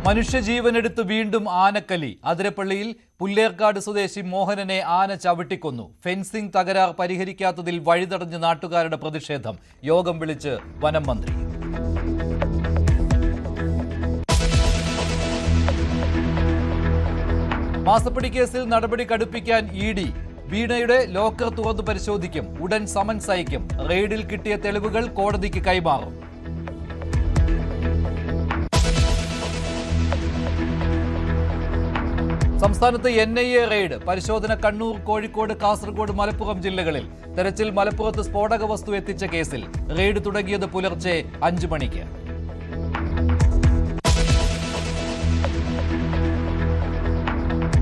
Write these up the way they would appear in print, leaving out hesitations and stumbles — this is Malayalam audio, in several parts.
മനുഷ്യജീവനെടുത്ത് വീണ്ടും ആനക്കലി. അതിരപ്പള്ളിയിൽ പുല്ലേർക്കാട് സ്വദേശി മോഹനനെ ആന ചവിട്ടിക്കൊന്നു. ഫെൻസിംഗ് തകരാർ പരിഹരിക്കാത്തതിൽ വഴിതടഞ്ഞ് നാട്ടുകാരുടെ പ്രതിഷേധം. യോഗം വിളിച്ച് വനം മന്ത്രി. മാസപ്പടി കേസിൽ നടപടി കടുപ്പിക്കാൻ ഇഡി. വീണയുടെ ലോക്കർ തുറന്നു പരിശോധിക്കും. ഉടൻ സമൻസ് അയക്കും. റെയ്ഡിൽ കിട്ടിയ തെളിവുകൾ കോടതിക്ക് കൈമാറും. സംസ്ഥാനത്ത് NIA റെയ്ഡ്. പരിശോധന കണ്ണൂർ, കോഴിക്കോട്, കാസർഗോഡ്, മലപ്പുറം ജില്ലകളിൽ. തെരച്ചിൽ മലപ്പുറത്ത് സ്ഫോടക വസ്തു എത്തിച്ച കേസിൽ. റെയ്ഡ് തുടങ്ങിയത് പുലർച്ചെ 5 മണിക്ക്.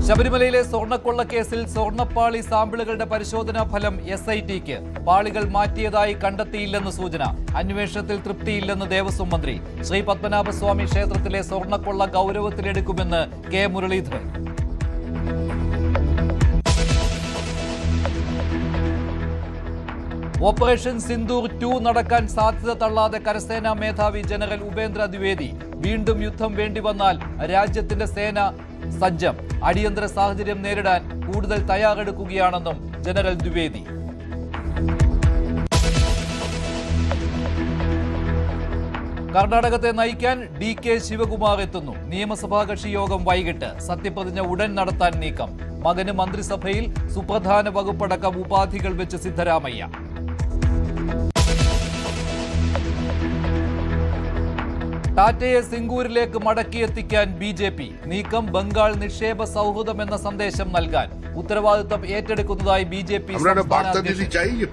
ശബരിമലയിലെ സ്വർണ്ണക്കൊള്ള കേസിൽ സ്വർണ്ണപ്പാളി സാമ്പിളുകളുടെ പരിശോധനാ ഫലം SITക്ക്. പാളികൾ മാറ്റിയതായി കണ്ടെത്തിയില്ലെന്ന് സൂചന. അന്വേഷണത്തിൽ തൃപ്തിയില്ലെന്ന് ദേവസ്വം മന്ത്രി. ശ്രീ പത്മനാഭസ്വാമി ക്ഷേത്രത്തിലെ സ്വർണ്ണക്കൊള്ള ഗൗരവത്തിലെടുക്കുമെന്ന് കെ മുരളീധരൻ. ഓപ്പറേഷൻ സിന്ദൂർ 2 നടക്കാൻ സാധ്യത തള്ളാതെ കരസേനാ മേധാവി ജനറൽ ഉപേന്ദ്ര ദ്വിവേദി. വീണ്ടും യുദ്ധം വേണ്ടിവന്നാൽ രാജ്യത്തിന്റെ സേന സജ്ജം. അടിയന്തര സാഹചര്യം നേരിടാൻ കൂടുതൽ തയ്യാറെടുക്കുകയാണെന്നും ജനറൽ ദ്വിവേദി. കർണാടകത്തെ നയിക്കാൻ DK ശിവകുമാർ എത്തുന്നു. നിയമസഭാ കക്ഷി യോഗം വൈകിട്ട്. സത്യപ്രതിജ്ഞ ഉടൻ നടത്താൻ നീക്കം. മകന് മന്ത്രിസഭയിൽ സുപ്രധാന വകുപ്പടക്കം ഉപാധികൾ വെച്ച് സിദ്ധരാമയ്യ. ടാറ്റയെ സിംഗൂരിലേക്ക് മടക്കിയെത്തിക്കാൻ BJP. നീക്കം ബംഗാൾ നിക്ഷേപ സൗഹൃദം എന്ന സന്ദേശം നൽകാൻ. উত্তরവാദിত্ব ഏറ്റെടുക്കുന്നതായി BJP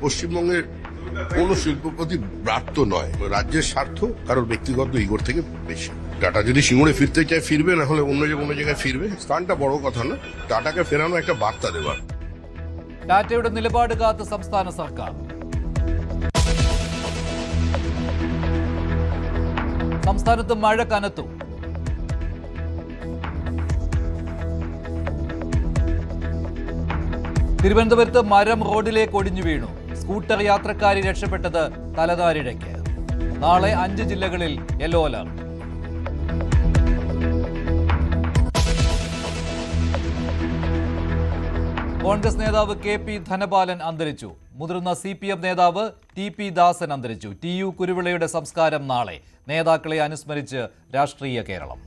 পশ্চিমবঙ্গের কোন শিল্পপতি ব্রাত্য নয়, রাজ্যের স্বার্থ কারোর ব্যক্তিগত ইগোর থেকে বেশি। টাটা যদি সিঙ্গুরে ফিরতে চায় ফিরবে, না হলে অন্য জায়গায় ফিরবে। স্থানটা বড় কথা না, টাটাকে ফেরানো একটা বার্তা দেওয়ার। ടാറ്റയുടെ നിലപാട് കാത്ത് സംസ്ഥാന സർക്കാർ. സംസ്ഥാനത്ത് മഴ കനത്തു. തിരുവനന്തപുരത്ത് മരം റോഡിലേക്ക് ഒടിഞ്ഞു വീണു. സ്കൂട്ടർ യാത്രക്കാരി രക്ഷപ്പെട്ടത് തലനാരിഴയ്ക്ക്. നാളെ 5 ജില്ലകളിൽ യെല്ലോ അലർട്ട്. കോൺഗ്രസ് നേതാവ് KP ധനപാലൻ അന്തരിച്ചു. മുതിർന്ന CPM നേതാവ് TP ദാസൻ അന്തരിച്ചു. TU കുരുവിളയുടെ സംസ്കാരം നാളെ. നേതാക്കളെ അനുസ്മരിച്ച് രാഷ്ട്രീയ കേരളം.